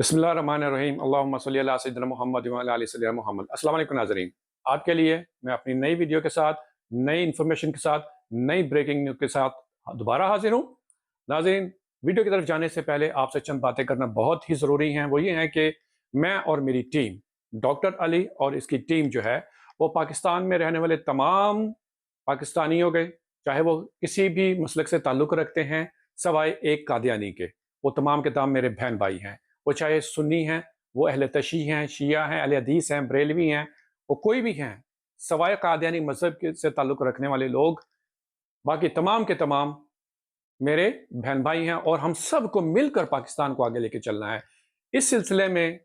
बिस्मिल्लाहिर्रहमानिर्रहीम अल्लाहुम्मा सल्ली अला सय्यिदिना मुहम्मद व अला आलि सय्यिदिना मुहम्मद। अस्सलाम वालेकुम नाज़रीन, आपके लिए मैं अपनी नई वीडियो के साथ, नई इन्फॉर्मेशन के साथ, नई ब्रेकिंग न्यूज़ के साथ दोबारा हाजिर हूँ। नाज़रीन, वीडियो की तरफ जाने से पहले आपसे चंद बातें करना बहुत ही ज़रूरी हैं। वो ये हैं कि मैं और मेरी टीम, डॉक्टर अली और इसकी टीम जो है, वो पाकिस्तान में रहने वाले तमाम पाकिस्तानियों के, चाहे वो किसी भी मसलक से ताल्लुक़ रखते हैं, सवाए एक कादियानी के, वो तमाम के तमाम मेरे बहन भाई हैं। वो चाहे सुन्नी हैं, वो अहले तशी हैं, शिया हैं, अहले हदीस हैं, बरेलवी हैं, वो कोई भी हैं, सवाए कादियानी मज़हब के से ताल्लुक़ रखने वाले लोग, बाकी तमाम के तमाम मेरे बहन भाई हैं और हम सबको मिलकर पाकिस्तान को आगे लेके चलना है। इस सिलसिले में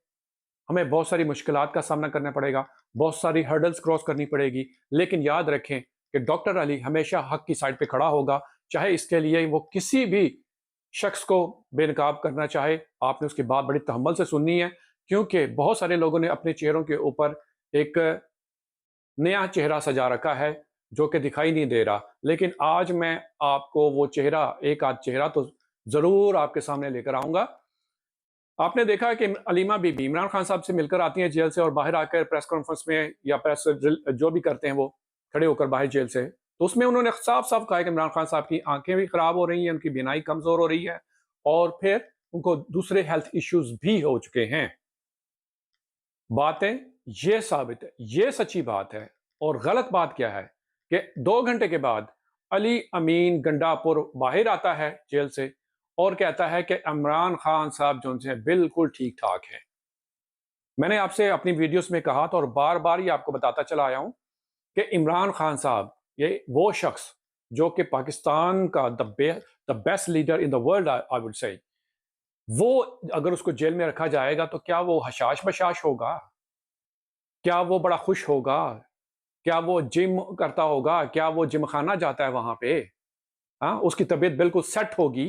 हमें बहुत सारी मुश्किलात का सामना करना पड़ेगा, बहुत सारी हर्डल्स क्रॉस करनी पड़ेगी, लेकिन याद रखें कि डॉक्टर अली हमेशा हक़ की साइड पे खड़ा होगा, चाहे इसके लिए वो किसी भी शख्स को बेनकाब करना चाहे। आपने उसकी बात बड़ी तहम्मुल से सुननी है, क्योंकि बहुत सारे लोगों ने अपने चेहरों के ऊपर एक नया चेहरा सजा रखा है, जो कि दिखाई नहीं दे रहा। लेकिन आज मैं आपको वो चेहरा, एक आध चेहरा तो ज़रूर आपके सामने लेकर आऊँगा। आपने देखा है कि अलीमा बीबी इमरान खान साहब से मिलकर आती हैं जेल से और बाहर आकर प्रेस कॉन्फ्रेंस में या प्रेस जो भी करते हैं वो खड़े होकर बाहर जेल से, तो उसमें उन्होंने साफ-साफ कहा है कि इमरान खान साहब की आँखें भी खराब हो रही हैं, उनकी बीनाई कमज़ोर हो रही है और फिर उनको दूसरे हेल्थ इश्यूज़ भी हो चुके हैं। बातें ये साबित है, ये सच्ची बात है। और गलत बात क्या है कि 2 घंटे के बाद अली अमीन गंडापुर बाहर आता है जेल से और कहता है कि इमरान खान साहब जो हैं बिल्कुल ठीक-ठाक हैं। मैंने आपसे अपनी वीडियोज़ में कहा था और बार-बार ये आपको बताता चला आया हूँ कि इमरान खान साहब ये वो शख्स जो कि पाकिस्तान का the best leader in the world, I would say, वो अगर उसको जेल में रखा जाएगा तो क्या वो हशाश-बशाश होगा? क्या वो बड़ा खुश होगा? क्या वो जिम करता होगा? क्या वो जिमखाना जाता है वहाँ पे? हाँ, उसकी तबीयत बिल्कुल सेट होगी।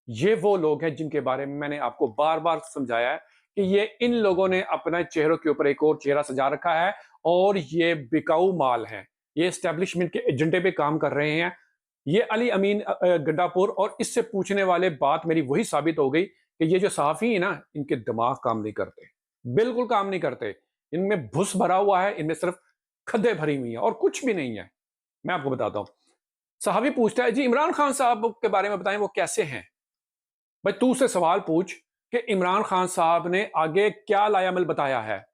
ये वो लोग हैं जिनके बारे में मैंने आपको बार-बार समझाया है कि ये इन लोगों ने अपने चेहरों के ऊपर एक और चेहरा सजा रखा है और ये बिकाऊ माल हैं। ये एस्टेब्लिशमेंट के एजेंडे पे काम कर रहे हैं। ये अली अमीन गड्डापुर और इससे पूछने वाले बात मेरी वही साबित हो गई कि ये जो सहाफ़ी हैं ना, इनके दिमाग काम नहीं करते। बिल्कुल काम नहीं करते। इनमें भुस भरा हुआ है, इनमें सिर्फ़ खद्दे भरी हुई हैं और कुछ भी नहीं है। मैं आपको बताता हूँ। सहाफ़ी पूछता है, "जी इमरान खान साहब के बारे में बताएँ, वो कैसे हैं?" भाई तू उससे सवाल पूछ कि इमरान खान साहब ने आगे क्या लायामल बताया है,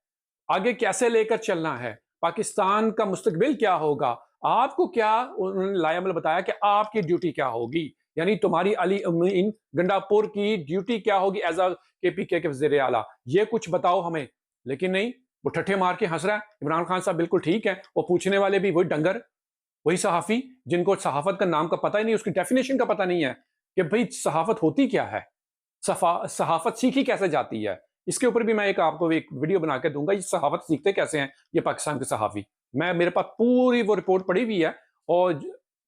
आगे कैसे लेकर चलना है, पाकिस्तान का मुस्तकबिल क्या होगा, आपको क्या उन्होंने लायामल बताया कि आपकी ड्यूटी क्या होगी, यानी तुम्हारी अली अमीन गंडापुर की ड्यूटी क्या होगी एज अ केपीके के वज़ीर आला, ये कुछ बताओ हमें। लेकिन नहीं, वो ठट्ठे मार के हंस रहा है। इमरान खान साहब बिल्कुल ठीक है, वो पूछने वाले भी वही डंगर, वही सहाफ़ी जिनको सहाफ़त का नाम का पता ही नहीं, उसकी डेफिनेशन का पता नहीं है कि भाई सहाफ़त होती क्या है, सहाफ़त सीखी कैसे जाती है। इसके ऊपर भी मैं आपको एक वीडियो बना के दूंगा, ये सहाफ़त सीखते कैसे हैं ये पाकिस्तान के सहाफ़ी। मैं मेरे पास पूरी वो रिपोर्ट पड़ी हुई है और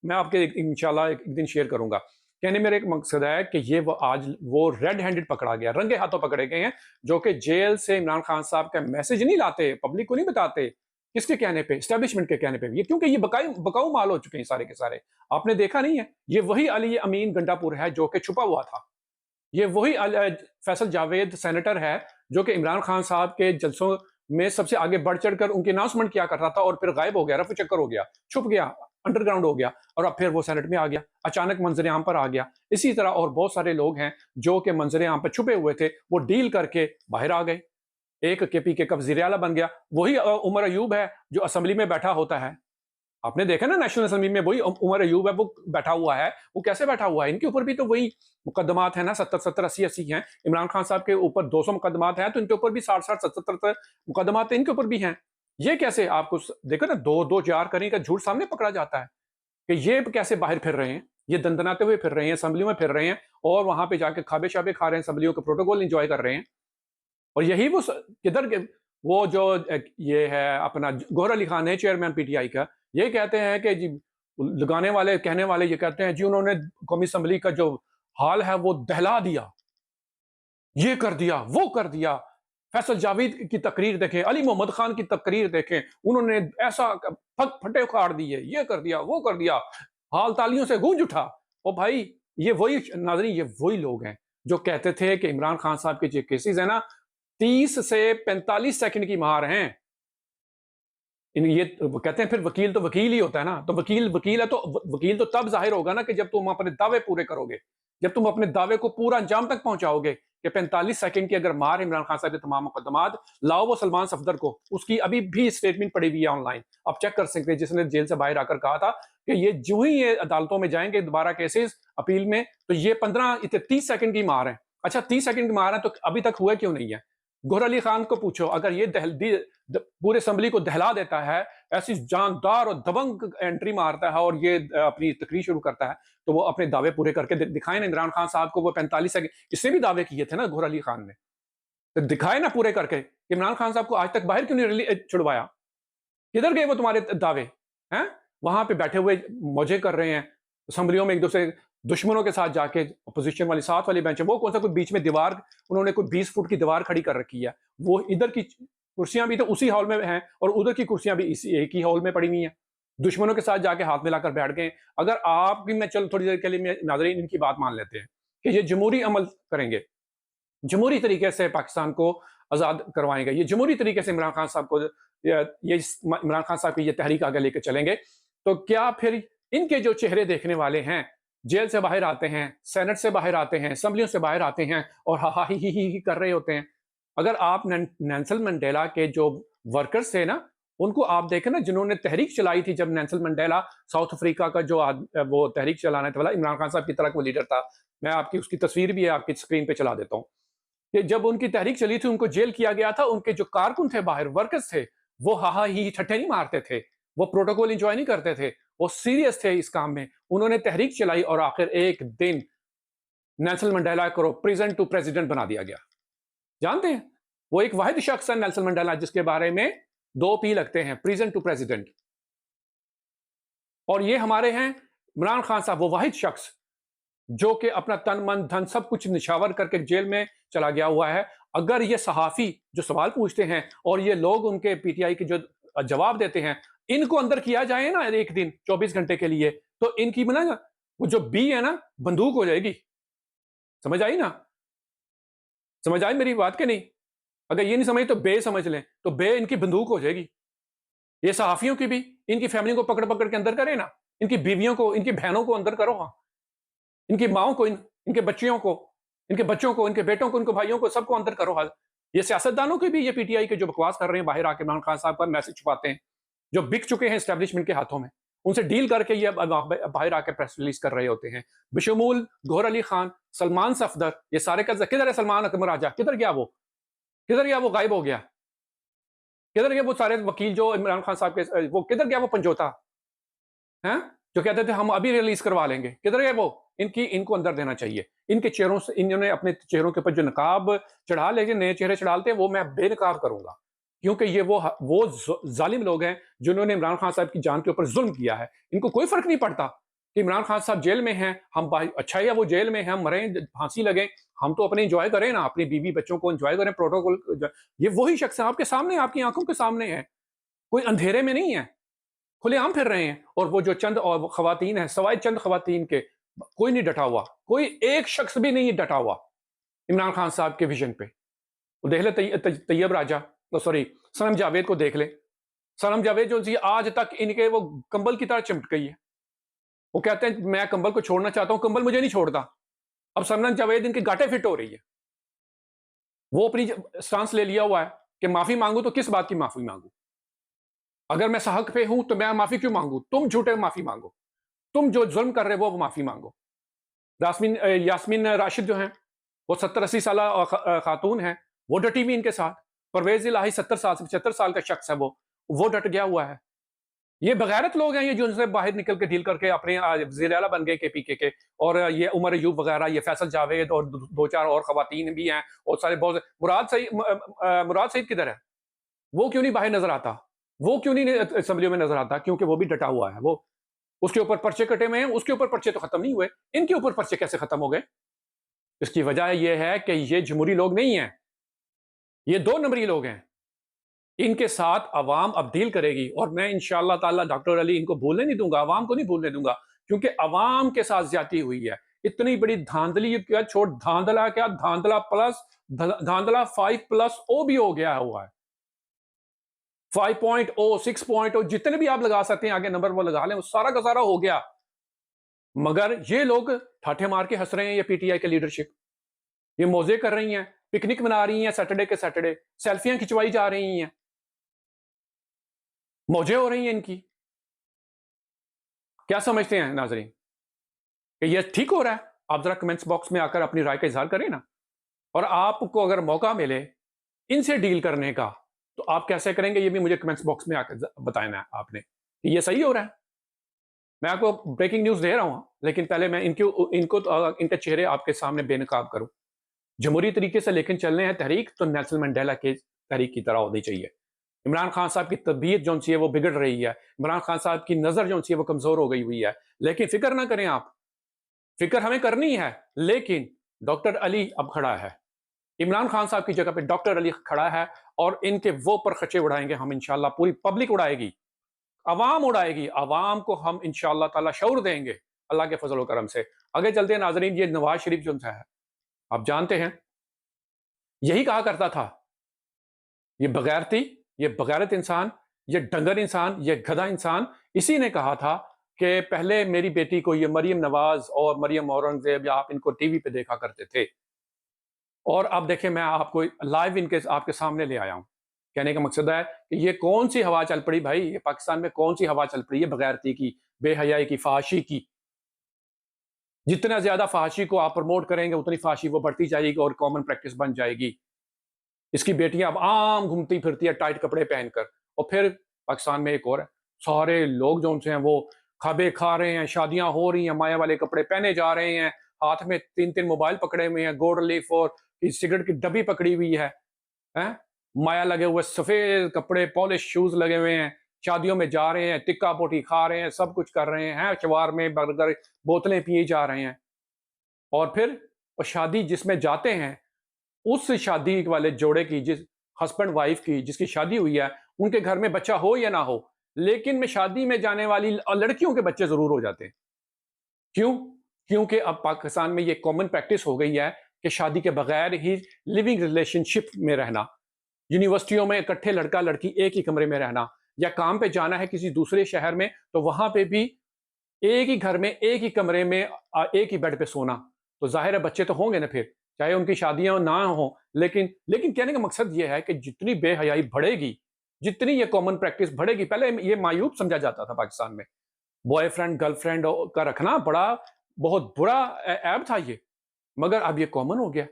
मैं आपके इंशाल्लाह एक दिन शेयर करूंगा। कहने मेरा एक मकसद है कि ये वो आज वो रेड हैंडेड पकड़ा गया, रंगे हाथों पकड़े गए हैं, जो कि जेल से इमरान खान साहब का मैसेज नहीं लाते, पब्लिक को नहीं बताते। किसके कहने पे? एस्टेब्लिशमेंट के कहने पे। ये क्योंकि ये बकाऊ माल हो चुके हैं सारे के सारे। आपने देखा नहीं है? ये वही अली अमीन गंडापुर है जो कि छुपा हुआ था। ये वही फैसल जावेद सेनेटर है जो कि इमरान खान साहब के जलसों में सबसे आगे बढ़ चढ़कर उनकी अनाउंसमेंट किया करता था और फिर गायब हो गया, रफू चक्कर हो गया, छुप गया, अंडरग्राउंड हो गया और अब फिर वो सेनेट में आ गया, अचानक मंजर आम पर आ गया। इसी तरह और बहुत सारे लोग हैं जो कि मंजर आम पर छुपे हुए थे, वो डील करके बाहर आ गए। एक केपीके का वज़ीर आला बन गया, वही उमर अयूब है जो असेंबली में बैठा होता है। आपने देखा ना नेशनल असेंबली में वही उमर अयूब है, वो बैठा हुआ है। वो कैसे बैठा हुआ है? इनके ऊपर भी तो वही मुकदमात है ना, 70-70, 80-80 हैं। इमरान खान साहब के ऊपर 200 मुकदमात हैं, तो इनके ऊपर भी 60-60, 70-70 मुकदमात इनके ऊपर भी हैं। ये कैसे आपको देखो ना, 2-2 जार करने का झूठ सामने पकड़ा जाता है कि ये कैसे बाहर फिर रहे हैं, ये दंदनाते हुए फिर रहे हैं, असेंबलियों में फिर रहे हैं और वहां पे जाके खाबे-शाबे खा रहे हैं, असेंबलियों के प्रोटोकॉल एंजॉय कर रहे हैं। और यही वो किधर के वो जो ये है अपना गौहर अली खान है चेयरमैन पीटीआई का, ये कहते हैं कि जी लगाने वाले कहने वाले ये कहते हैं जी उन्होंने कौमी असम्बली का जो हाल है वो दहला दिया, ये कर दिया, वो कर दिया। फैसल जावेद की तकरीर देखें, अली मोहम्मद खान की तकरीर देखें, उन्होंने ऐसा फटे उखाड़ दिए, ये कर दिया, वो कर दिया, हाल तालियों से गूंज उठा। ओ भाई, ये वही नाज़रीन, ये वही लोग हैं जो कहते थे कि इमरान खान साहब के जो केसेस है ना, 30 से 45 सेकंड की मार हैं। ये वो कहते हैं फिर वकील तो वकील ही होता है ना, तो वकील वकील है, तो वकील तो तब जाहिर होगा ना कि जब तुम अपने दावे पूरे करोगे, जब तुम अपने दावे को पूरा अंजाम तक पहुंचाओगे कि 45 सेकंड की अगर मार इमरान खान साहब के तमाम मुकदमात लाओ, वो सलमान सफदर को, उसकी अभी भी स्टेटमेंट पड़ी हुई है ऑनलाइन, आप चेक कर सकते हैं, जिसने जेल से बाहर आकर कहा था कि ये जो ही ये अदालतों में जाएंगे दोबारा केसेस अपील में, तो ये 30 सेकंड की मार है। अच्छा, 30 सेकंड की मार है, तो अभी तक हुआ क्यों नहीं है? गौहर अली खान को पूछो, अगर ये पूरे असम्बली को दहला देता है, ऐसी जानदार और दबंग एंट्री मारता है और ये अपनी तकरीर शुरू करता है, तो वो अपने दावे पूरे करके दिखाए ना इमरान खान साहब को। वो 45 सेकंड इसने भी दावे किए थे ना गौहर अली खान ने, तो दिखाए ना पूरे करके। इमरान खान साहब को आज तक बाहर क्यों नहीं छुड़वाया? किधर गए वो तुम्हारे दावे हैं? वहां पे बैठे हुए मौजे कर रहे हैं असम्बलियों में, एक दूसरे दुश्मनों के साथ जाके, अपोजिशन वाली साथ वाली बेंच है, वो कौन सा कोई बीच में दीवार, उन्होंने कोई 20 फुट की दीवार खड़ी कर रखी है। वो इधर की कुर्सियां भी तो उसी हॉल में हैं और उधर की कुर्सियां भी इसी एक ही हॉल में पड़ी हुई हैं। दुश्मनों के साथ जाके हाथ मिलाकर बैठ गए। अगर आपकी, मैं चल थोड़ी देर के लिए नाजरीन इनकी बात मान लेते हैं कि ये जमहूरी अमल करेंगे, जमहूरी तरीके से पाकिस्तान को आज़ाद करवाएंगे, ये जमहूरी तरीके से इमरान खान साहब को, ये इमरान खान साहब की ये तहरीक आगे लेकर चलेंगे, तो क्या फिर इनके जो चेहरे देखने वाले हैं, जेल से बाहर आते हैं, सेनेट से बाहर आते हैं, असम्बलियों से बाहर आते हैं और हा हा ही कर रहे होते हैं। अगर आप नेल्सन मंडेला के जो वर्कर्स थे ना, उनको आप देखें ना, जिन्होंने तहरीक चलाई थी, जब नेल्सन मंडेला साउथ अफ्रीका का जो वो तहरीक चलाने वाला इमरान खान साहब की तरह वो लीडर था, मैं आपकी उसकी तस्वीर भी है, आपकी स्क्रीन पे चला देता हूँ कि जब उनकी तहरीक चली थी, उनको जेल किया गया था, उनके जो कारकुन थे बाहर, वर्कर्स थे, वो हा ही ठट्ठे नहीं मारते थे, वो प्रोटोकॉल इंजॉय नहीं करते थे, वो सीरियस थे इस काम में। उन्होंने तहरीक चलाई और आखिर एक दिन नेल्सन मंडेला को प्रेजेंट टू प्रेसिडेंट बना दिया गया। जानते हैं, वो एक वाहिद शख्स है नेल्सन मंडेला जिसके बारे में 2 पी लगते हैं, प्रेजेंट टू प्रेसिडेंट। और ये हमारे हैं इमरान खान साहब, वो वाहिद शख्स जो कि अपना तन मन धन सब कुछ निछावर करके जेल में चला गया हुआ है। अगर ये सहाफी जो सवाल पूछते हैं और ये लोग उनके पीटीआई के जो जवाब देते हैं, इनको अंदर किया जाए ना एक दिन 24 घंटे के लिए, तो इनकी ना वो जो बी है ना, बंदूक हो जाएगी। समझ आई ना? समझ आई मेरी बात के नहीं? अगर ये नहीं समझ तो बे समझ लें, तो बे इनकी बंदूक हो जाएगी। ये सहाफियों की भी, इनकी फैमिली को पकड़ पकड़ के अंदर करें ना, इनकी बीवियों को, इनकी बहनों को अंदर करो, हाँ, इनकी माओं को, इनके बच्चियों को, इनके बच्चों को, इनके बेटों को, इनके भाइयों को, सबको अंदर करो। हाल ये सियासतदानों की भी, ये पीटीआई के जो बकवास कर रहे हैं, बाहर आके इमरान खान साहब का मैसेज छुपाते हैं, जो बिक चुके हैं एस्टेब्लिशमेंट के हाथों में, उनसे डील करके ये बाहर आके प्रेस रिलीज कर रहे होते हैं। बशमूल गौहर अली खान, सलमान सफदर, ये सारे का किधर है? सलमान अकबर राजा किधर गया? वो किधर गया? वो गायब हो गया। किधर गए वो सारे वकील जो इमरान खान साहब के, वो किधर गया? वो पंजोता हैं जो कहते थे हम अभी रिलीज करवा लेंगे, किधर गए वो? इनको अंदर देना चाहिए। इनके चेहरों से, इन्होंने अपने चेहरों के ऊपर जो नकाब चढ़ा, लेकिन नए चेहरे चढ़ाते हैं, वो मैं बेनकाब करूंगा, क्योंकि ये वो जालिम लोग हैं जिन्होंने इमरान खान साहब की जान के ऊपर जुल्म किया है। इनको कोई फर्क नहीं पड़ता कि इमरान खान साहब जेल में हैं, हम अच्छा है वो जेल में हैं, हम मरें, फांसी लगे, हम तो अपने इंजॉय करें ना, अपनी बीवी बच्चों को इंजॉय करें, प्रोटोकॉल। ये वही शख्स है आपके सामने, आपकी आंखों के सामने है, कोई अंधेरे में नहीं है, खुलेआम फिर रहे हैं। और वो जो चंद और खवातीन है, सवाए चंद खवातीन के, कोई नहीं डटा हुआ, कोई एक शख्स भी नहीं डटा हुआ इमरान खान साहब के विजन पे। वो देख ले तैयब राजा, सॉरी सनम जावेद को देख ले। सनम जावेद जो जी आज तक इनके वो कंबल की तरह चिमट गई है। वो कहते हैं मैं कंबल को छोड़ना चाहता हूं, कंबल मुझे नहीं छोड़ता। अब सनम जावेद इनकी गांठें फिट हो रही है। वो अपनी स्टांस ले लिया हुआ है कि माफी मांगू तो किस बात की माफी मांगू? अगर मैं सहक पे हूं तो मैं माफी क्यों मांगू? तुम झूठे माफी मांगो, तुम जो जुल्म कर रहे हो वो माफी मांगो। यास्मीन राशिद जो हैं, वो 70-80 साल खातून है, वो डटी भी इनके साथ। परवेज इलाही 70 साल से 75 साल का शख्स है, वो डट गया हुआ है। ये बगैरत लोग हैं, ये जो उनसे बाहर निकल के डील करके अपने वज़ीर आला बन गए केपीके के। और ये उमर अयूब वगैरह, ये फैसल जावेद और 2-4 और खवातीन भी हैं, और सारे बहुत। मुराद सईद किधर है? वो क्यों नहीं बाहर नजर आता? वो क्यों नहीं असेंबलियों में नजर आता? क्योंकि वो भी डटा हुआ है। वो उसके ऊपर पर्चे कटे हुए हैं, उसके ऊपर पर्चे तो खत्म नहीं हुए, इनके ऊपर पर्चे कैसे खत्म हो गए? इसकी वजह यह है कि ये जमहूरी लोग नहीं हैं, ये 2 नंबरी लोग हैं। इनके साथ अवाम अब डील करेगी, और मैं इंशाअल्लाह ताला डॉक्टर अली इनको भूलने नहीं दूंगा, अवाम को नहीं भूलने दूंगा, क्योंकि अवाम के साथ ज्यादती हुई है। इतनी बड़ी धांधली क्या छोड़, धांधला क्या, धांधला प्लस धांधला 5+ ओ भी हो गया हुआ है। 5.0 6.0 जितने भी आप लगा सकते हैं आगे नंबर वो लगा लें, वो सारा का सारा हो गया। मगर ये लोग ठाठे मार के हंस रहे हैं, ये पीटीआई के लीडरशिप, ये मौजे कर रही हैं, पिकनिक मना रही हैं सैटरडे के सैटरडे, सेल्फियां खिंचवाई जा रही हैं, मौजे हो रही हैं इनकी। क्या समझते हैं नाजरीन कि ये ठीक हो रहा है? आप जरा कमेंट्स बॉक्स में आकर अपनी राय का इजहार करें ना। और आपको अगर मौका मिले इनसे डील करने का, तो आप कैसे करेंगे ये भी मुझे कमेंट्स बॉक्स में आकर बताना है आपने कि ये सही हो रहा है। मैं आपको ब्रेकिंग न्यूज दे रहा हूं, लेकिन पहले मैं इनके चेहरे आपके सामने बेनकाब करूं। जमहूरी तरीके से लेकिन चलने हैं तहरीक, तो नेल्सन मंडेला के तहरीक की तरह होनी चाहिए। इमरान खान साहब की तबीयत जो सी है वो बिगड़ रही है, इमरान खान साहब की नजर जो सी है वो कमजोर हो गई हुई है, लेकिन फिक्र ना करें आप, फिक्र हमें करनी है। लेकिन डॉक्टर अली अब खड़ा है, इमरान खान साहब की जगह पे डॉक्टर अली खड़ा है, और इनके वो पर खचे उड़ाएंगे हम इंशाल्लाह, पूरी पब्लिक उड़ाएगी, अवाम उड़ाएगी, अवाम को हम इंशाल्लाह ताला शऊर देंगे अल्लाह के फजल करम से। आगे चलते हैं नाजरीन, ये नवाज शरीफ जो है आप जानते हैं, यही कहा करता था, ये बगैरती, ये बगैरत इंसान, ये डंगर इंसान, ये गधा इंसान, इसी ने कहा था कि पहले मेरी बेटी को ये मरियम नवाज और मरियम औरंगजेब या आप इनको टीवी पे देखा करते थे, और अब देखें मैं आपको लाइव इनके आपके सामने ले आया हूं। कहने का मकसद है कि ये कौन सी हवा चल पड़ी भाई, ये पाकिस्तान में कौन सी हवा चल पड़ी है, बगैरती की, बेहयाई की, फहाशी की। जितना ज्यादा फहाशी को आप प्रमोट करेंगे उतनी फहाशी वो बढ़ती जाएगी और कॉमन प्रैक्टिस बन जाएगी। इसकी बेटियां अब आम घूमती फिरती है टाइट कपड़े पहनकर। और फिर पाकिस्तान में एक और है, सारे लोग जो उनसे हैं वो खाबे खा रहे हैं, शादियां हो रही हैं, माया वाले कपड़े पहने जा रहे हैं, हाथ में 3-3 मोबाइल पकड़े हुए हैं, गोल्ड लीफ और सिगरेट की डब्बी पकड़ी हुई है, हैं? माया लगे हुए सफेद कपड़े, पॉलिश शूज लगे हुए हैं, शादियों में जा रहे हैं, टिक्का पोटी खा रहे हैं, सब कुछ कर रहे हैं, चवार में बर्गर, बोतलें पिए जा रहे हैं। और फिर वो शादी जिसमें जाते हैं, उस शादी वाले जोड़े की, जिस हस्बैंड वाइफ की जिसकी शादी हुई है, उनके घर में बच्चा हो या ना हो, लेकिन में शादी में जाने वाली लड़कियों के बच्चे जरूर हो जाते हैं। क्यों? क्योंकि अब पाकिस्तान में ये कॉमन प्रैक्टिस हो गई है कि शादी के बगैर ही लिविंग रिलेशनशिप में रहना, यूनिवर्सिटियों में इकट्ठे लड़का लड़की एक ही कमरे में रहना, या काम पे जाना है किसी दूसरे शहर में तो वहां पे भी एक ही घर में एक ही कमरे में एक ही बेड पे सोना। तो जाहिर है बच्चे तो होंगे ना फिर, चाहे उनकी शादियां ना हो। लेकिन लेकिन कहने का मकसद यह है कि जितनी बेहयाई बढ़ेगी, जितनी ये कॉमन प्रैक्टिस बढ़ेगी, पहले ये मायूब समझा जाता था पाकिस्तान में, बॉयफ्रेंड गर्लफ्रेंड का रखना बड़ा बहुत बुरा ऐब था ये, मगर अब ये कॉमन हो गया,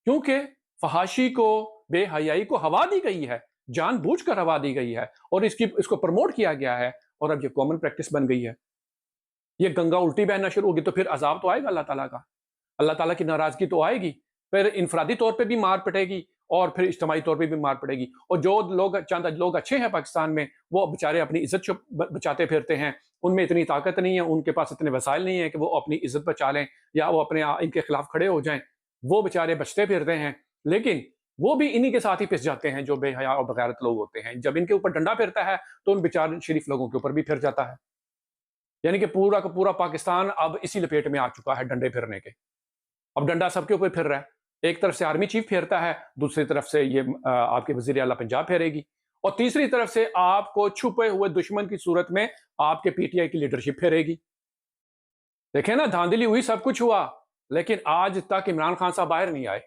क्योंकि फहाशी को, बेहयाई को हवा दी गई है, जानबूझकर हवा दी गई है, और इसको प्रमोट किया गया है, और अब ये कॉमन प्रैक्टिस बन गई है। ये गंगा उल्टी बहना शुरू होगी तो फिर अजाब तो आएगा अल्लाह ताला का, अल्लाह ताला की नाराजगी तो आएगी, फिर इनफरादी तौर पे भी मार पड़ेगी और फिर इज्तिमाई तौर पे भी मार पड़ेगी। और जो लोग, चंद लोग अच्छे हैं पाकिस्तान में, वो बेचारे अपनी इज्जत बचाते फिरते हैं, उनमें इतनी ताकत नहीं है, उनके पास इतने वसाइल नहीं है कि वो अपनी इज्जत बचा लें या वो अपने इनके खिलाफ खड़े हो जाएं, वो बेचारे बचते फिरते हैं। लेकिन वो भी इन्हीं के साथ ही पिस जाते हैं जो बेहया और बगैरत लोग होते हैं। जब इनके ऊपर डंडा फिरता है तो उन बेचारे शरीफ लोगों के ऊपर भी फिर जाता है। यानी कि पूरा का पूरा पाकिस्तान अब इसी लपेट में आ चुका है डंडे फिरने के। अब डंडा सबके ऊपर फिर रहा है, एक तरफ से आर्मी चीफ फेरता है, दूसरी तरफ से ये आपके वजीर आला पंजाब फेरेगी, और तीसरी तरफ से आपको छुपे हुए दुश्मन की सूरत में आपके पीटीआई की लीडरशिप फेरेगी। देखें ना, धांधली हुई, सब कुछ हुआ, लेकिन आज तक इमरान खान साहब बाहर नहीं आए।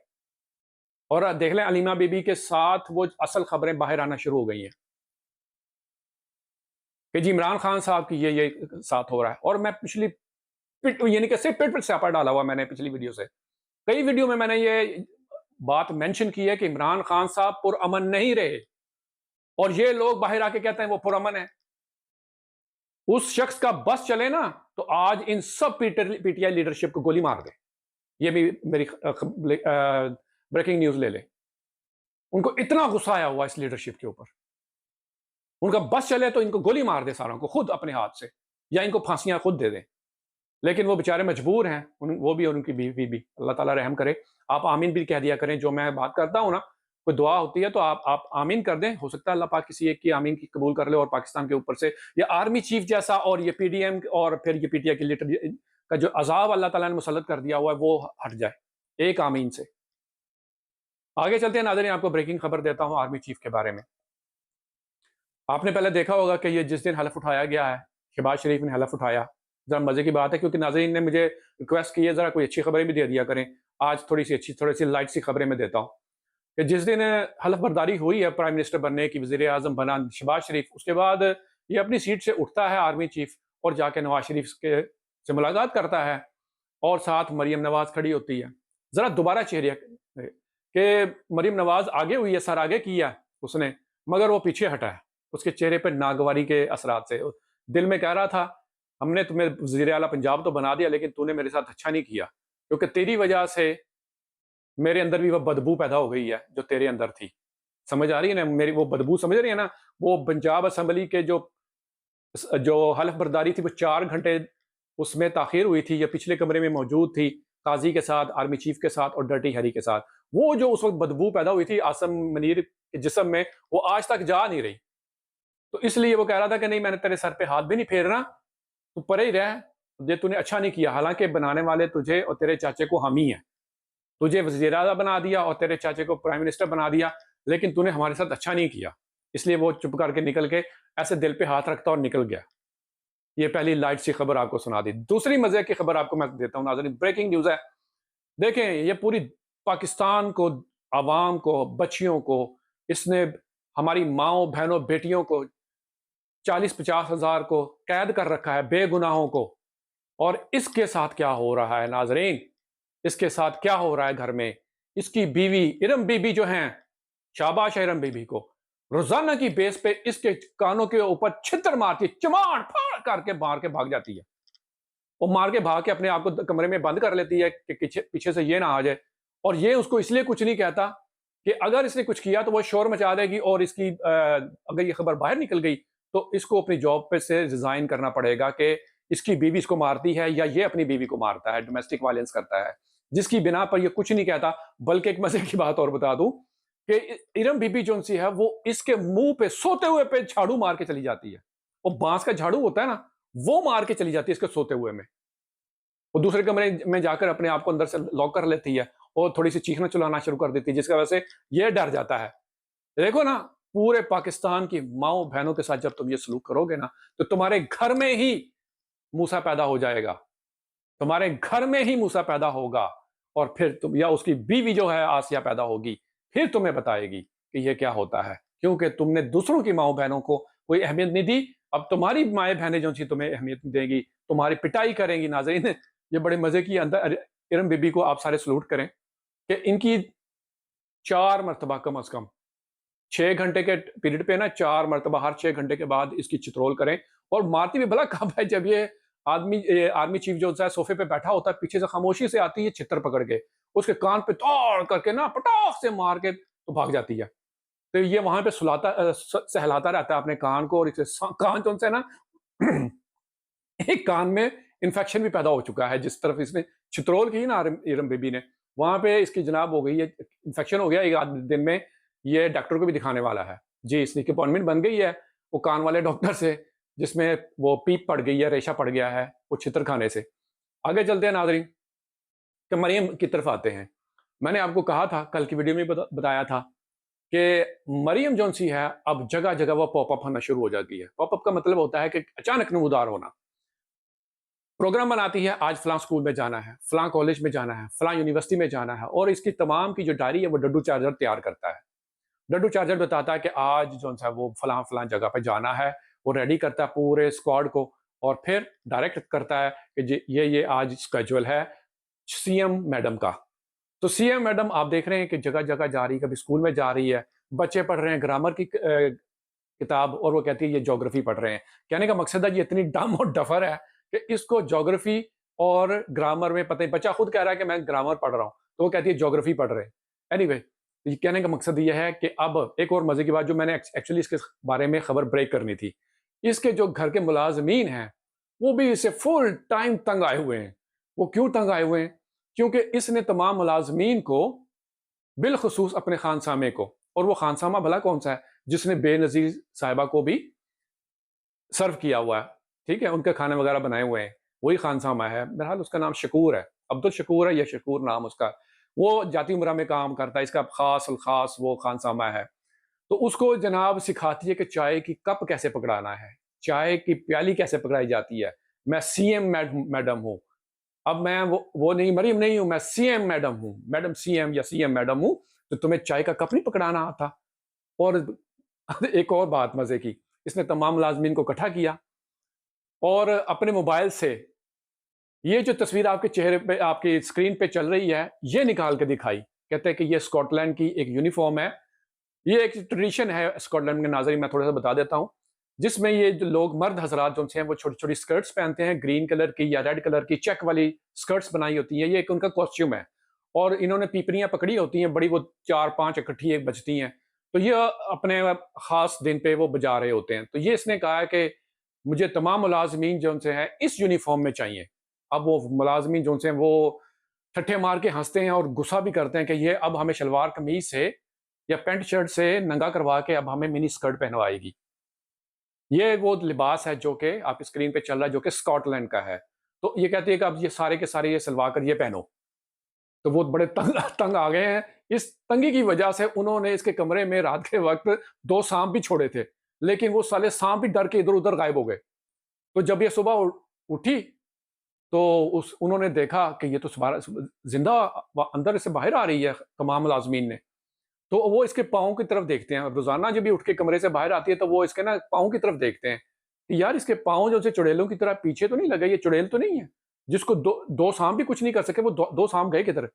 और देख लें अलीमा बीबी के साथ वो असल खबरें बाहर आना शुरू हो गई हैं कि जी इमरान खान साहब की ये साथ हो रहा है। और मैं पिछली पिट यानी कि सिर्फ पिट स्यापा डाला हुआ मैंने पिछली वीडियो से, कई वीडियो में मैंने ये बात मेंशन की है कि इमरान खान साहब पुरअमन नहीं रहे, और ये लोग बाहर आके कहते हैं वो पुरअमन है। उस शख्स का बस चले ना तो आज इन सब पीटीआई लीडरशिप को गोली मार दे। ये भी मेरी ब्रेकिंग न्यूज ले ले। उनको इतना गुस्सा आया हुआ इस लीडरशिप के ऊपर, उनका बस चले तो इनको गोली मार दे सारों को खुद अपने हाथ से, या इनको फांसियां खुद दे दें। लेकिन वो बेचारे मजबूर हैं, वो भी और उनकी बीवी भी। अल्लाह ताला रहम करे। आप आमीन भी कह दिया करें, जो मैं बात करता हूं ना, कोई दुआ होती है तो आप आमीन कर दें, हो सकता है अल्लाह पाक किसी एक की आमीन की कबूल कर ले और पाकिस्तान के ऊपर से ये आर्मी चीफ जैसा और ये पीडीएम और फिर ये पीटीआई के का जो अजाब अल्लाह ताला ने मुसल्लत कर दिया हुआ है वो हट जाए, एक आमीन से। आगे चलते हैं नाज़रीन, आपको ब्रेकिंग खबर देता हूँ आर्मी चीफ के बारे में। आपने पहले देखा होगा कि ये जिस दिन हलफ उठाया गया है, शहबाज शरीफ ने हलफ उठाया, ज़रा मज़े की बात है क्योंकि नाज़रीन ने मुझे रिक्वेस्ट की है ज़रा कोई अच्छी खबरें भी दे दिया करें। आज थोड़ी सी लाइट सी खबरें मैं देता हूँ कि जिस दिन हलफ बर्दारी हुई है प्राइम मिनिस्टर बनने की, वज़ीर आज़म बना शहबाज शरीफ, उसके बाद ये अपनी सीट से उठता है आर्मी चीफ और जाके नवाज शरीफ के से मुलाकात करता है और साथ मरियम नवाज खड़ी होती है। ज़रा दोबारा चेहरे कि मरियम नवाज आगे हुई है, सर आगे किया उसने, मगर वो पीछे हटा है। उसके चेहरे पर नागवारी के असरात से दिल में कह रहा था, हमने तुम्हें वज़ीर आला पंजाब तो बना दिया लेकिन तूने मेरे साथ अच्छा नहीं किया, क्योंकि तेरी वजह से मेरे अंदर भी वो बदबू पैदा हो गई है जो तेरे अंदर थी। समझ आ रही है ना मेरी वो बदबू, समझ रही है ना? वो पंजाब असेंबली के जो हलफ बर्दारी थी वो 4 घंटे उसमें ताख़ीर हुई थी, ये पिछले कमरे में मौजूद थी, काज़ी के साथ, आर्मी चीफ के साथ और डर्टी हैरी के साथ। वो जो उस वक़्त बदबू पैदा हुई थी आसिम मुनीर के जिस्म में, वो आज तक जा नहीं रही। तो इसलिए वो कह रहा था कि नहीं, मैंने तेरे सर पे हाथ भी नहीं फेरना, तू परे ही रह, ये तूने अच्छा नहीं किया। हालाँकि बनाने वाले तुझे और तेरे चाचे को हम ही हैं। तुझे वज़ीर आज़म बना दिया और तेरे चाचे को प्राइम मिनिस्टर बना दिया, लेकिन तूने हमारे साथ अच्छा नहीं किया। इसलिए वो चुप करके निकल के ऐसे दिल पे हाथ रखता और निकल गया। ये पहली लाइट सी खबर आपको सुना दी। दूसरी मज़े की खबर आपको मैं देता हूँ नाज़रीन, ब्रेकिंग न्यूज़ है। देखें, ये पूरी पाकिस्तान को, अवाम को, बच्चियों को, इसने हमारी माँओं, बहनों, बेटियों को 40-50 हज़ार को कैद कर रखा है, बेगुनाहों को। और इसके साथ क्या हो रहा है नाज़रीन? इसके साथ क्या हो रहा है घर में? इसकी बीवी इरम बीबी जो हैं, शाबाश है इरम बीबी को, रोज़ाना की बेस पे इसके कानों के ऊपर छितर मारती है, चमाड़-फाड़ करके मार के भाग जाती है। वो मार के भाग के अपने आप को कमरे में बंद कर लेती है कि पीछे पीछे से ये ना आ जाए। और ये उसको इसलिए कुछ नहीं कहता कि अगर इसने कुछ किया तो वो शोर मचा देगी और इसकी अगर ये खबर बाहर निकल गई तो इसको अपनी जॉब पे से रिज़ाइन करना पड़ेगा कि इसकी बीवी इसको मारती है या ये अपनी बीवी को मारता है, डोमेस्टिक वायलेंस करता है। जिसकी बिना पर ये कुछ नहीं कहता। बल्कि एक मज़े की बात और बता दूँ कि इरम बीबी जो-सी है वो इसके मुँह पे, सोते हुए पे झाड़ू मार के चली जाती है। वो बाँस का झाड़ू होता है ना, वो मार के चली जाती है इसके सोते हुए में। वो दूसरे कमरे में जाकर अपने आप को अंदर से लॉक कर लेती है और थोड़ी-सी चीखना-चिल्लाना शुरू कर देती है, जिसकी वजह से ये डर जाता है। देखो ना, पूरे पाकिस्तान की माँओं-बहनों के साथ जब तुम ये सलूक करोगे ना, तो तुम्हारे घर में ही मूसा पैदा हो जाएगा। तुम्हारे घर में ही मूसा पैदा होगा और फिर तुम या उसकी बीवी जो है आसिया पैदा होगी, फिर तुम्हें बताएगी कि ये क्या होता है। क्योंकि तुमने दूसरों की माँओं-बहनों को कोई अहमियत नहीं दी, अब तुम्हारी माएँ-बहनें जो थी तुम्हें अहमियत देंगी, तुम्हारी पिटाई करेंगी। नाज़रीन, ये बड़े मज़े की अंदर इरम बीबी को आप सारे सलूट करें कि इनकी 4 मरतबा कम से कम 6 घंटे के पीरियड पे ना 4 मरतबा हर 6 घंटे के बाद इसकी चित्रोल करें। और मारती भी भला कब है, जब ये आर्मी चीफ जो होता है सोफे पे बैठा होता है, पीछे से खामोशी से आती है छितर पकड़ के, उसके कान पे दौड़ करके ना पटाख से मार के तो भाग जाती है। तो ये वहां पे सहलाता रहता है अपने कान को, और इससे कान जो है ना एक कान में इन्फेक्शन भी पैदा हो चुका है। जिस तरफ इसने चित्रोल की ना इरम बीबी ने, वहां पे इसकी जनाब हो गई है, इन्फेक्शन हो गया। एक आध दिन में ये डॉक्टर को भी दिखाने वाला है जी, इसकी अपॉइंटमेंट बन गई है वो कान वाले डॉक्टर से, जिसमें वो पीप पड़ गई है, रेशा पड़ गया है वो छितर खाने से। आगे चलते हैं नाजरीन, कि मरियम की तरफ आते हैं। मैंने आपको कहा था, कल की वीडियो में बताया था कि मरियम जौन सी है अब जगह जगह वो पॉपअप होना शुरू हो जाती है। पॉपअप का मतलब होता है कि अचानक नमूदार होना। प्रोग्राम बनाती है, आज फलां स्कूल में जाना है, फलां कॉलेज में जाना है, फलां यूनिवर्सिटी में जाना है, और इसकी तमाम की जो डायरी है वो डड्डू चार्जर तैयार करता है। डड्डू चार्जर बताता है कि आज जो सा वो फलां फलां जगह पे जाना है, वो रेडी करता है पूरे स्क्वाड को, और फिर डायरेक्ट करता है कि ये आज स्केड्यूल है सीएम मैडम का। तो सीएम मैडम आप देख रहे हैं कि जगह जगह जा रही है, कभी स्कूल में जा रही है, बच्चे पढ़ रहे हैं ग्रामर की किताब, और वो कहती है ये ज्योग्राफी पढ़ रहे हैं। कहने का मकसद है ये इतनी डम और डफर है कि इसको ज्योग्राफी और ग्रामर में पता ही, बच्चा खुद कह रहा है कि मैं ग्रामर पढ़ रहा हूँ, तो वो कहती है ज्योग्राफी पढ़ रहे हैं। एनीवे, कहने का मकसद ये है कि अब एक और मजे की बात जो मैंने एक्चुअली इसके बारे में खबर ब्रेक करनी थी, इसके जो घर के मुलाजमीन हैं वो भी इससे फुल टाइम तंग आए हुए हैं। वो क्यों तंग आए हुए हैं? क्योंकि इसने तमाम मुलाजमीन को, बिलखसूस अपने खानसामे को, और वो खानसामा भला कौन सा है जिसने बेनजीर साहिबा को भी सर्व किया हुआ है, ठीक है, उनके खाने वगैरह बनाए हुए हैं, वही खानसामा है, बहरहाल उसका नाम शकूर है, अब्दुल शकूर है या शकूर नाम उसका। वो जाती उमरा में काम करता है, इसका ख़ास अल-ख़ास वो खानसामा है। तो उसको जनाब सिखाती है कि चाय की कप कैसे पकड़ाना है, चाय की प्याली कैसे पकड़ाई जाती है। मैं सीएम मैडम हूँ, अब मैं वो नहीं मरीम नहीं हूँ, मैं सीएम मैडम हूँ, मैडम सीएम या सीएम मैडम हूँ, तो तुम्हें चाय का कप नहीं पकड़ाना आता। और एक और बात मज़े की, इसने तमाम मुलाज़मीन को इकट्ठा किया और अपने मोबाइल से ये जो तस्वीर आपके चेहरे पे आपकी स्क्रीन पे चल रही है, ये निकाल के दिखाई। कहते हैं कि ये स्कॉटलैंड की एक यूनिफ़ॉर्म है। ये एक ट्रेडिशन है स्कॉटलैंड में नाज़रीन, मैं थोड़ा-सा बता देता हूँ। जिसमें ये जो लोग मर्द हज़रात जो हैं वो छोटी-छोटी स्कर्ट्स पहनते हैं, ग्रीन कलर की या रेड कलर की चेक वाली स्कर्ट्स बनाई होती हैं, ये एक उनका कॉस्ट्यूम है। और इन्होंने पीपरियाँ पकड़ी होती हैं, बड़ी वो 4-5 इकट्ठी एक बजती हैं। तो ये अपने ख़ास दिन पे वो बजा रहे होते हैं। तो ये इसने कहा है कि मुझे तमाम मुलाज़मीन जो उनसे हैं इस यूनिफ़ॉर्म में चाहिए। अब वो मुलाज़मीन जो उनसे हैं वो ठट्ठे मार के हँसते हैं और गुस्सा भी करते हैं कि ये अब हमें शलवार कमीज़ से या पैंट शर्ट से नंगा करवा के अब हमें मिनी स्कर्ट पहनवाएगी। ये वो लिबास है जो कि आपकी स्क्रीन पे चल रहा है जो कि स्कॉटलैंड का है। तो ये कहती है कि अब ये सारे के सारे ये सिलवा कर ये पहनो। तो वो बड़े तंग तंग आ गए हैं। इस तंगी की वजह से उन्होंने इसके कमरे में रात के वक़्त 2 साँप भी छोड़े थे। लेकिन वो साले साँप भी डर के इधर-उधर गायब हो गए। तो जब ये सुबह उठी तो उस उन्होंने देखा कि ये तो सुबारा ज़िंदा अंदर से बाहर आ रही है तमाम मुलाज़मीन ने। तो वो इसके पाँव की तरफ देखते हैं। रोज़ाना जब ये उठ के कमरे से बाहर आती है तो वो इसके ना पाँव की तरफ देखते हैं कि यार इसके पाँव जो से चुड़ैलों की तरह पीछे तो नहीं लगे, ये चुड़ैल तो नहीं है? जिसको दो सांप भी कुछ नहीं कर सके, वो दो सांप गए किधर?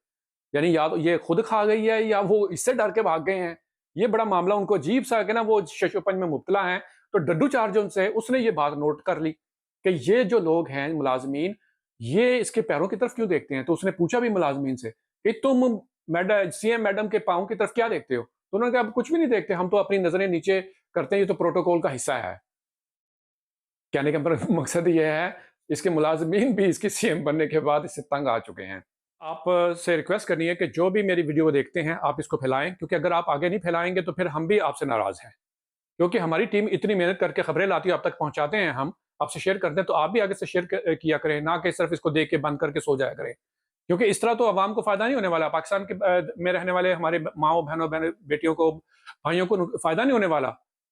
यानी या तो ये खुद खा गई है या वो इससे डर के भाग गए हैं। ये बड़ा मामला उनको अजीब-सा है कि ना वो शशोपंज में मुब्तला हैं। तो डड्डू चार जो उनसे उसने ये बात नोट कर ली कि ये जो लोग हैं मुलाज़मीन, ये इसके पैरों की तरफ क्यों देखते हैं? तो उसने पूछा भी मुलाज़मीन से कि तुम सीएम मैडम के पाँव की तरफ क्या देखते हो? तो उन्होंने कहा, "अब कुछ भी नहीं देखते, हम तो अपनी नज़रें नीचे करते हैं, ये तो प्रोटोकॉल का हिस्सा है।" कहने का मकसद ये है, इसके मुलाज़मीन भी इसके सीएम बनने के बाद इससे तंग आ चुके हैं। आप से रिक्वेस्ट करनी है कि जो भी मेरी वीडियो देखते हैं, आप इसको फैलाएँ क्योंकि अगर आप आगे नहीं फैलाएँगे तो फिर हम भी आपसे नाराज़ हैं। क्योंकि हमारी टीम इतनी मेहनत करके खबरें लाती है, आप तक पहुँचाते हैं हम, आपसे शेयर करते हैं, तो आप भी आगे से शेयर किया करें, ना कि सिर्फ़ इसको देख के बंद करके सो जाया करें। क्योंकि इस तरह तो अवाम को फ़ायदा नहीं होने वाला। पाकिस्तान के में रहने वाले हमारे माँओं, बहनों, बेटियों को, भाइयों को फ़ायदा नहीं होने वाला।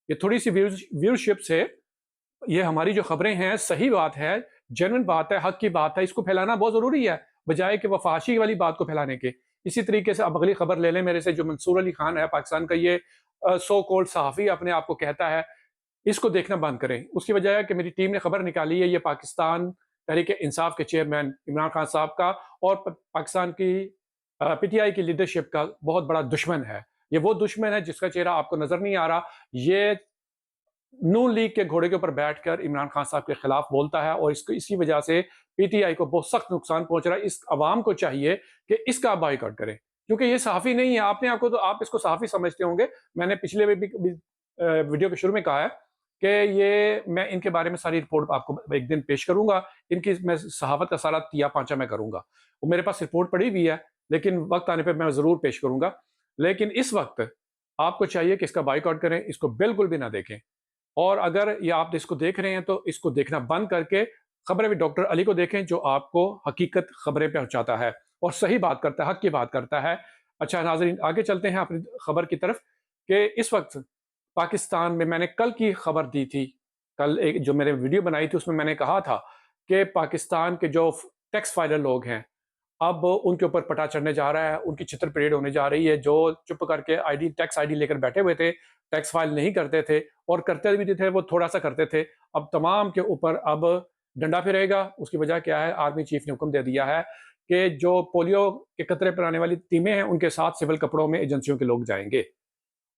ये थोड़ी-सी व्यूज़शिप से ये हमारी जो खबरें हैं, सही बात है, जेन्युइन बात है, हक़ की बात है, इसको फैलाना बहुत ज़रूरी है, बजाए कि वो फ़ाहशी वाली बात को फैलाने के। इसी तरीके से अब अगली खबर ले लें मेरे से, जो मंसूर अली खान है, पाकिस्तान का ये सो कॉल्ड सहाफ़ी अपने आप को कहता है, इसको देखना बंद करें। उसकी वजह है कि मेरी टीम ने खबर निकाली है, ये पाकिस्तान तहरीक-ए-इंसाफ के चेयरमैन इमरान खान साहब का और पाकिस्तान की पीटीआई की लीडरशिप का बहुत बड़ा दुश्मन है। ये वो दुश्मन है जिसका चेहरा आपको नज़र नहीं आ रहा। ये नून लीग के घोड़े के ऊपर बैठकर इमरान खान साहब के खिलाफ बोलता है और इसको इसी वजह से पीटीआई को बहुत सख्त नुकसान पहुंच रहा है। इस अवाम को चाहिए कि इसका बाइकआउट करें क्योंकि ये सहाफ़ी नहीं है। आपने आपको तो आप इसको सहाफ़ी समझते होंगे। मैंने पिछले भी वीडियो के शुरू में कहा है कि ये मैं इनके बारे में सारी रिपोर्ट आपको एक दिन पेश करूंगा। इनकी मैं सहाफ़त का सारा तिया पांचा मैं करूंगा। वो मेरे पास रिपोर्ट पड़ी हुई है, लेकिन वक्त आने पर मैं ज़रूर पेश करूंगा। लेकिन इस वक्त आपको चाहिए कि इसका बाइकआउट करें, इसको बिल्कुल भी ना देखें। और अगर ये आप इसको देख रहे हैं तो इसको देखना बंद करके खबरें भी डॉक्टर अली को देखें जो आपको हकीकत खबरें पहुंचाता है और सही बात करता है, हक की बात करता है। अच्छा नाज़रीन, आगे चलते हैं अपनी खबर की तरफ कि इस वक्त पाकिस्तान में मैंने कल की खबर दी थी। कल एक जो मैंने वीडियो बनाई थी उसमें मैंने कहा था कि पाकिस्तान के जो टैक्स फाइलर लोग हैं, अब उनके ऊपर पटा चढ़ने जा रहा है, उनकी छितर परेड होने जा रही है। जो चुप करके टैक्स आईडी लेकर बैठे हुए थे, टैक्स फाइल नहीं करते थे और करते भी थे वो थोड़ा-सा करते थे। अब तमाम के ऊपर अब डंडा फिरेगा। उसकी वजह क्या है? आर्मी चीफ ने हुक्म दे दिया है कि जो पोलियो के कतरे पिलाने वाली टीमें हैं, उनके साथ सिविल कपड़ों में एजेंसियों के लोग जाएँगे।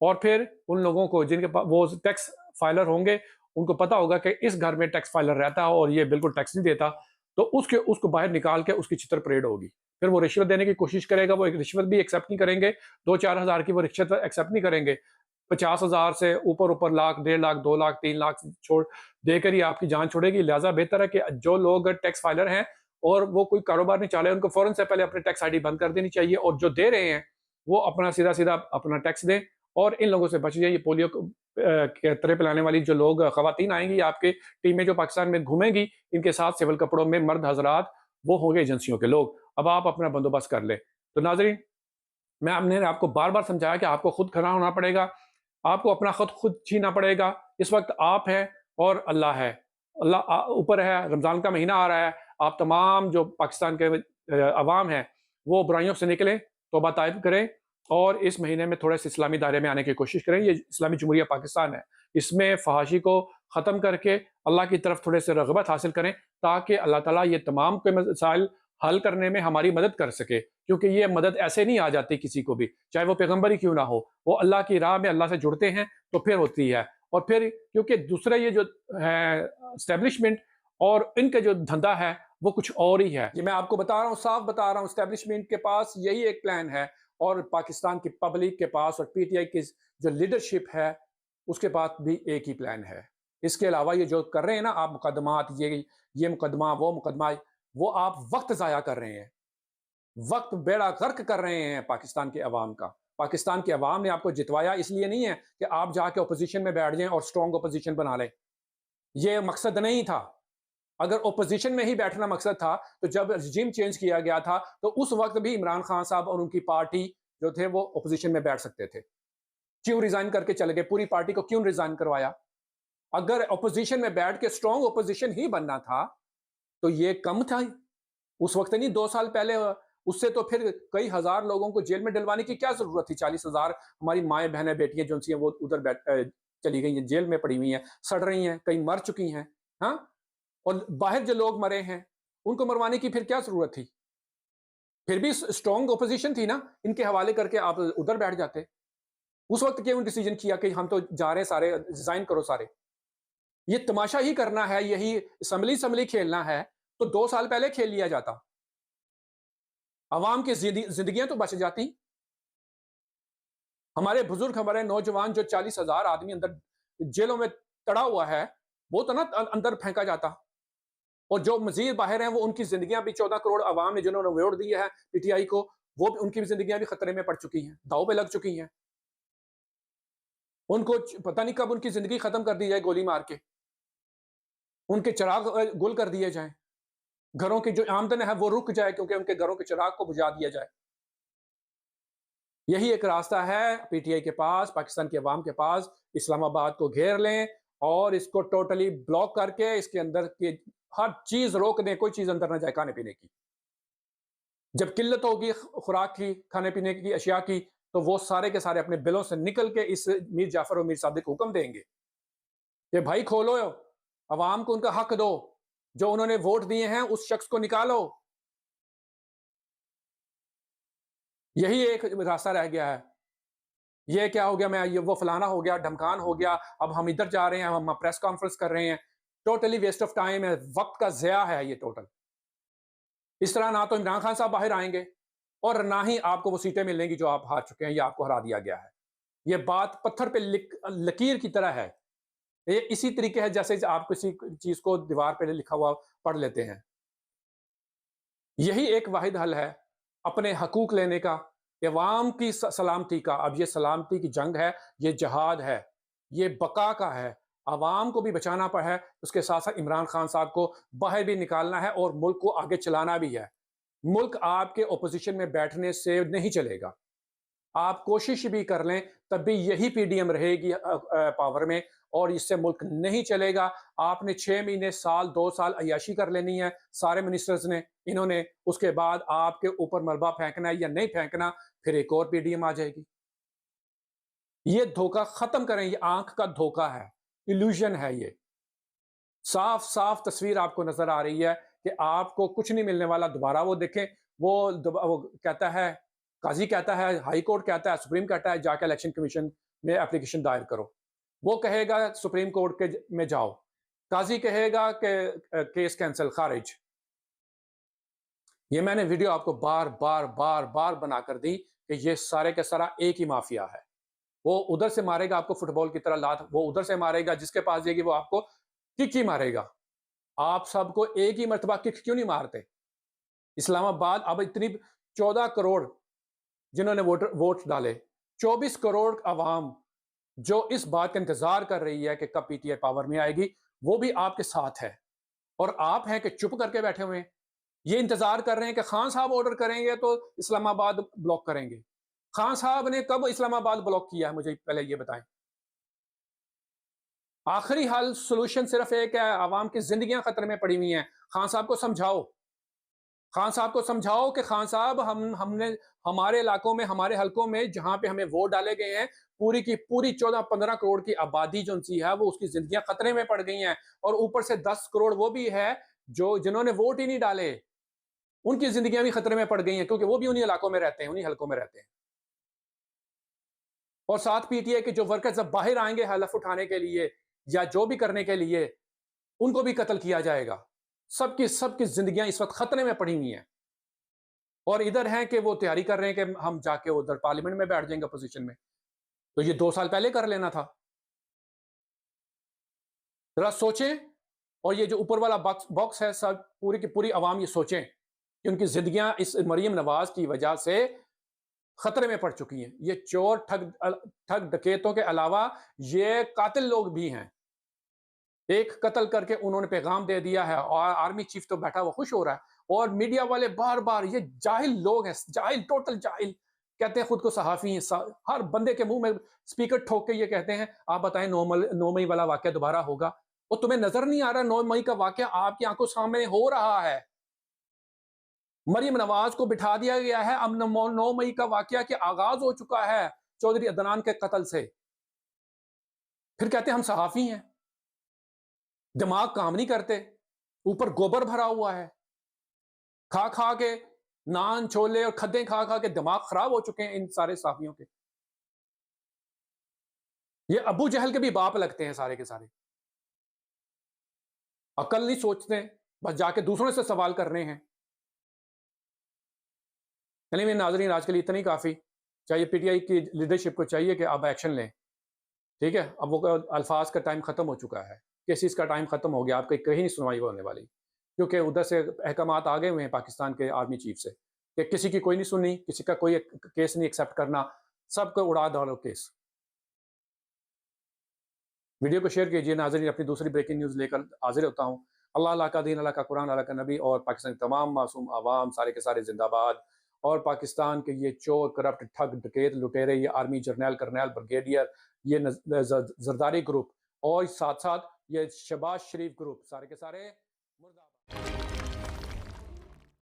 और फिर उन लोगों को जिनके पास वो टैक्स फाइलर होंगे, उनको पता होगा कि इस घर में टैक्स फाइलर रहता है और ये बिल्कुल टैक्स नहीं देता, तो उसको बाहर निकाल के उसकी छितर परेड होगी। फिर वो रिश्वत देने की कोशिश करेगा, वो एक रिश्वत भी एक्सेप्ट नहीं करेंगे, 2-4 हज़ार की वो रिश्वत एक्सेप्ट नहीं करेंगे। 50,000 से ऊपर-ऊपर लाख, 1.5 लाख, 2 लाख, 3 लाख छोड़ देकर ही आपकी जान छुड़ेगी। लिहाज़ा बेहतर है कि जो लोग टैक्स फाइलर हैं और वो कोई कारोबार नहीं चाह रहे, उनको फ़ौरन से पहले अपनी टैक्स आईडी बंद कर देनी चाहिए और जो दे रहे हैं, वो अपना सीधा-सीधा अपना टैक्स दें और इन लोगों से बच जाइए। पोलियो कहतरे पिलाने वाली जो लोग खवातीन आएँगी आपके टीम में जो पाकिस्तान में घूमेंगी, इनके साथ सिविल कपड़ों में मर्द हज़रात, वो होंगे एजेंसियों के लोग। अब आप अपना बंदोबस्त कर लें। तो नाज़रीन, हमने आपको बार-बार समझाया कि आपको खुद खड़ा होना पड़ेगा, आपको अपना खुद छीनना पड़ेगा। इस वक़्त आप हैं और अल्लाह है। अल्लाह ऊपर है, रमज़ान का महीना आ रहा है, आप तमाम जो पाकिस्तान के अवाम हैं, वो बुराइयों से निकलें, तौबा ताइब करें और इस महीने में थोड़े-से इस्लामी दायरे में आने की कोशिश करें। ये इस्लामी जमहूरिया पाकिस्तान है। इसमें फ़हाशी को ख़त्म करके अल्लाह की तरफ थोड़े-से रग़बत हासिल करें, ताकि अल्लाह ताला ये तमाम के मसाइल हल करने में हमारी मदद कर सके। क्योंकि ये मदद ऐसे नहीं आ जाती किसी को भी, चाहे वो पैगंबर ही क्यों ना हो। वो अल्लाह की राह में अल्लाह से जुड़ते हैं, तो फिर होती है। और फिर क्योंकि दूसरा ये जो है एस्टेब्लिशमेंट और इनका जो धंधा है, वो कुछ और ही है। ये मैं आपको बता रहा हूँ, साफ बता रहा हूँ, एस्टेब्लिशमेंट के पास यही एक प्लान है और पाकिस्तान की पब्लिक के पास और पीटीआई की जो लीडरशिप है, उसके पास भी एक ही प्लान है। इसके अलावा ये जो कर रहे हैं ना आप मुकदमात, ये मुकदमा, वो मुकदमा, वो आप वक़्त ज़ाया कर रहे हैं। वक़्त बेड़ा गर्क कर रहे हैं पाकिस्तान के अवाम का। पाकिस्तान की अवाम ने आपको जितवाया इसलिए नहीं है कि आप जाके ऑपोज़िशन में बैठ जाएँ और स्ट्रॉन्ग ऑपोज़िशन बना लें। ये मकसद नहीं था। अगर ऑपोज़िशन में ही बैठना मकसद था, तो जब रेज़ीम चेंज किया गया था, तो उस वक़्त भी इमरान खान साहब और उनकी पार्टी जो थे, वो ऑपोज़िशन में बैठ सकते थे। क्यों रिज़ाइन करके चले गए? पूरी पार्टी को क्यों रिज़ाइन करवाया? अगर ऑपोज़िशन में बैठ के स्ट्रॉन्ग ऑपोज़िशन ही बनना था, तो ये कम था। उस वक़्त नहीं, 2 साल पहले उससे तो फिर कई हज़ार लोगों को जेल में डलवाने की क्या ज़रूरत थी? 40,000 हमारी माएँ, बहनें, बेटियाँ जो सी हैं वो उधर चली गई हैं, जेल में पड़ी हुई हैं, सड़ रही हैं, कई मर चुकी हैं। हाँ? और बाहर जो लोग मरे हैं, उनको मरवाने की फिर क्या ज़रूरत थी? फिर भी स्ट्रॉन्ग ऑपोज़िशन थी ना, इनके हवाले करके आप उधर बैठ जाते। उस वक़्त क्यों डिसीज़न किया कि हम तो जा रहे हैं सारे, रिज़ाइन करो सारे। ये तमाशा ही करना है, यही असम्बली खेलना है, तो 2 साल पहले खेल लिया जाता। अवाम की ज़िंदगियाँ तो बच जाती। हमारे बुज़ुर्ग, हमारे नौजवान जो 40,000 आदमी अंदर जेलों में तड़ा हुआ है, वो तो ना अंदर फेंका जाता। और जो मज़ीद बाहर हैं, वो उनकी ज़िंदगियाँ भी 14 करोड़ अवाम ने जिन्होंने वोट दिया है पीटीआई को, वो भी उनकी भी ज़िंदगियाँ भी खतरे में पड़ चुकी हैं, दाँव पे लग चुकी हैं। उनको पता नहीं कब उनकी ज़िंदगी खत्म कर दी जाए गोली मार के। उनके चिराग गुल कर दिए जाएँ। घरों की जो आमदन है वो रुक जाए क्योंकि उनके घरों के चिराग को बुझा दिया जाए। यही एक रास्ता है पीटीआई के पास, पाकिस्तान की अवाम के पास, इस्लामाबाद को घेर लें और इसको टोटली ब्लॉक करके इसके अंदर की हर चीज़ रोक दें, कोई चीज़ अंदर ना जाए खाने-पीने की। जब किल्लत होगी खुराक की, खाने-पीने की अशिया की, तो वो सारे के सारे अपने बिलों से निकल के इस मीर जाफ़र और मीर सादिक को हुक्म देंगे कि भाई खोलो, अवाम को उनका हक दो, जो उन्होंने वोट दिए हैं उस शख्स को निकालो। यही एक रास्ता रह गया है। ये क्या हो गया, मैं ये वो फलाना हो गया, ढमकान हो गया, अब हम इधर जा रहे हैं, हम प्रेस कॉन्फ्रेंस कर रहे हैं। टोटली वेस्ट ऑफ टाइम है, वक़्त का ज़िया है ये टोटल। इस तरह ना तो इमरान खान साहब बाहर आएँगे और ना ही आपको वो सीटें मिलेंगी जो आप हार चुके हैं या आपको हरा दिया गया है। ये बात पत्थर पे लकीर की तरह है। ये इसी तरीके है जैसे आप किसी चीज़ को दीवार पे लिखा हुआ पढ़ लेते हैं। यही एक वाहिद हल है अपने हकूक लेने का, अवाम की सलामती का। अब ये सलामती की जंग है, ये जहाद है, ये बका का है। अवाम को भी बचाना पड़ा है, उसके साथ साथ इमरान खान साहब को बाहर भी निकालना है और मुल्क को आगे चलाना भी है। मुल्क आपके ओपोजिशन में बैठने से नहीं चलेगा। आप कोशिश भी कर लें, तब भी यही पीडीएम रहेगी पावर में और इससे मुल्क नहीं चलेगा। आपने 6 महीने, साल, 2 साल अय्याशी कर लेनी है, सारे मिनिस्टर्स ने, इन्होंने। उसके बाद आपके ऊपर मलबा फेंकना है या नहीं फेंकना, फिर एक और पीडीएम आ जाएगी। ये धोखा खत्म करें, ये आँख का धोखा है, इल्यूज़न है ये। साफ-साफ तस्वीर आपको नज़र आ रही है कि आपको कुछ नहीं मिलने वाला। दोबारा वो देखें, वो कहता है, काज़ी कहता है, हाई कोर्ट कहता है, सुप्रीम कहता है, जाके इलेक्शन कमीशन में एप्लीकेशन दायर करो। वो कहेगा सुप्रीम कोर्ट के में जाओ। काज़ी कहेगा कि केस कैंसल, खारिज। ये मैंने वीडियो आपको बार-बार, बार-बार बनाकर दी कि ये सारे का सारा एक ही माफ़िया है। वो उधर से मारेगा आपको फुटबॉल की तरह लात, वो उधर से मारेगा, जिसके पास जाएगी वो आपको किक ही मारेगा। आप सबको एक ही मर्तबा किक क्यों नहीं मारते? इस्लामाबाद अब इतनी 14 करोड़ जिन्होंने वोट डाले, 24 करोड़ अवाम, जो इस बात का इंतजार कर रही है कि कब पीटीआई पावर में आएगी, वो भी आपके साथ है। और आप हैं कि चुप करके बैठे हुए हैं। ये इंतजार कर रहे हैं कि खान साहब ऑर्डर करेंगे तो इस्लामाबाद ब्लॉक करेंगे। खान साहब ने कब इस्लामाबाद ब्लॉक किया है, मुझे पहले ये बताएं। आखिरी हल सोल्यूशन सिर्फ एक है, आवाम की जिंदगियां खतरे में पड़ी हुई हैं। खान साहब को समझाओ। खान साहब को समझाओ कि खान साहब हमने हमारे इलाकों में, हमारे हलकों में जहां पे हमें वोट डाले गए हैं, पूरी की पूरी 14-15 करोड़ की आबादी जो सी है वो उसकी जिंदगियां खतरे में पड़ गई हैं। और ऊपर से 10 करोड़ वो भी है जो जिन्होंने वोट ही नहीं डाले, उनकी जिंदगियां भी खतरे में पड़ गई हैं, क्योंकि वो भी उन्हीं इलाकों में रहते हैं, उन्हीं हलकों में रहते हैं। और साथ पीटीआई के जो वर्कर्स जब बाहर आएंगे हलफ उठाने के लिए या जो भी करने के लिए, उनको भी कत्ल किया जाएगा। सबकी सबकी जिंदगियां इस वक्त खतरे में पड़ी हुई हैं। और इधर हैं कि वो तैयारी कर रहे हैं कि हम जाके उधर पार्लियामेंट में बैठ जाएंगे अपोजिशन में। तो ये 2 साल पहले कर लेना था। जरा सोचें। और ये जो ऊपर वाला बॉक्स बॉक्स है, सब पूरी की पूरी आवाम ये सोचें कि उनकी जिंदगियां इस मरियम नवाज की वजह से खतरे में पड़ चुकी हैं। ये चोर, ठग डकैतों के अलावा ये कातिल लोग भी हैं। एक कत्ल करके उन्होंने पैगाम दे दिया है और आर्मी चीफ तो बैठा हुआ खुश हो रहा है। और मीडिया वाले बार बार, ये जाहिल लोग हैं, जाहिल, टोटल जाहिल, कहते हैं खुद को सहाफी हैं। हर बंदे के मुंह में स्पीकर ठोक के ये कहते हैं आप बताएं 9 मई वाला वाक्य दोबारा होगा। और तुम्हें नजर नहीं आ रहा 9 मई का वाक्य आपकी आंखों सामने हो रहा है। मरियम नवाज को बिठा दिया गया है। अब 9 मई का वाक्य के आगाज हो चुका है चौधरी अदनान के कत्ल से। फिर कहते हैं हम सहाफी हैं। दिमाग काम नहीं करते, ऊपर गोबर भरा हुआ है। खा खा के नान छोले और खद्दे खा खा के दिमाग खराब हो चुके हैं इन सारे साफियों के। ये अबू जहल के भी बाप लगते हैं सारे के सारे। अकल नहीं सोचते, बस जाके दूसरों से सवाल कर रहे हैं। चलिए मेरे नाजरीन, आज के लिए इतना ही काफी। चाहिए पीटीआई की लीडरशिप को चाहिए कि अब एक्शन लें। ठीक है, अब वो अल्फाज का टाइम खत्म हो चुका है, केसेस का टाइम खत्म हो गया, आपकी कहीं नहीं सुनवाई होने वाली। क्योंकि उधर से अहकामात आ गए हुए हैं पाकिस्तान के आर्मी चीफ से कि किसी की कोई नहीं सुननी, किसी का कोई केस नहीं एक्सेप्ट करना, सबको उड़ा डालो केस। वीडियो को शेयर कीजिए नाज़रीन। अपनी दूसरी ब्रेकिंग न्यूज़ लेकर हाजिर होता हूँ। अल्लाह, अल्लाह का दीन, अल्लाह का कुरान, अल्लाह का नबी और पाकिस्तान के तमाम मासूम आवाम सारे के सारे जिंदाबाद। और पाकिस्तान के ये चोर, करप्ट, ठग, डकैत, लुटेरे, ये आर्मी जर्नैल, करनैल, ब्रिगेडियर, ये जरदारी ग्रुप और साथ साथ ये शहबाज शरीफ ग्रुप, सारे के सारे मुर्दाबाद।